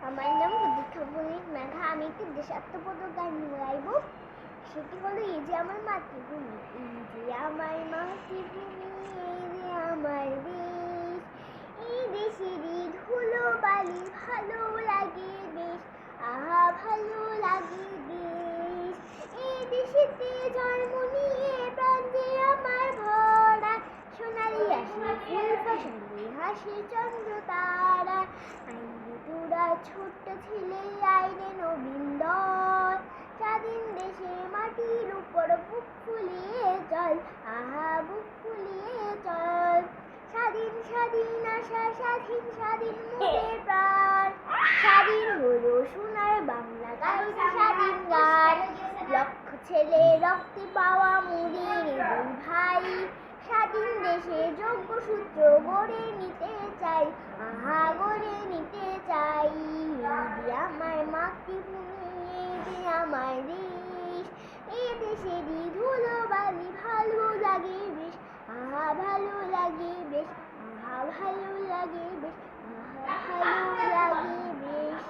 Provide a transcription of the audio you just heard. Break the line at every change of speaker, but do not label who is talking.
আমার নাম দীক্ষা বণিক মেঘা। আমি একটি দেশাত্মবোধক গান গাইব। সেটি হলো এই যে আমার মাতৃভূমি, এই যে আমার মাতৃভূমি, এই যে আমার দেশ, এই দেশেরই ধুলো বালি ভালো লাগে বেশ, আহা ভালো লাগে বেশ। এই দেশেতে জন্ম নিয়ে প্রাণ যে আমার ভরা, সোনালি আসে ফুল ফসলে হাসি চন্দ্র তারা। আইরে তোরা ছোট্ট ছেলে আইরে নবীন দল, স্বাধীন দেশে মাটির উপর বুক ফুলিয়ে চল, আহা বুক ফুলিয়ে চল। স্বাধীন স্বাধীন আশা, স্বাধীন স্বাধীন মোদের প্রাণ, স্বাধীন হলো সোনার বাংলা গাইছে স্বাধীন গান। লক্ষ ছেলে রক্তে পাওয়া মোদের দুই ভাই, স্বাধীন দেশে যোগ্য সূত্র গড়ে নিতে চাই, আহা গড়ে নিতে চাই। এই যে আমার মাতৃভূমি, এই যে আমার দেশ, এই দেশেরই ধুলো বালি ভালো লাগে বেশ, আহা ভালো লাগে বেশ, আহা ভালো লাগে বেশ, আহা ভালো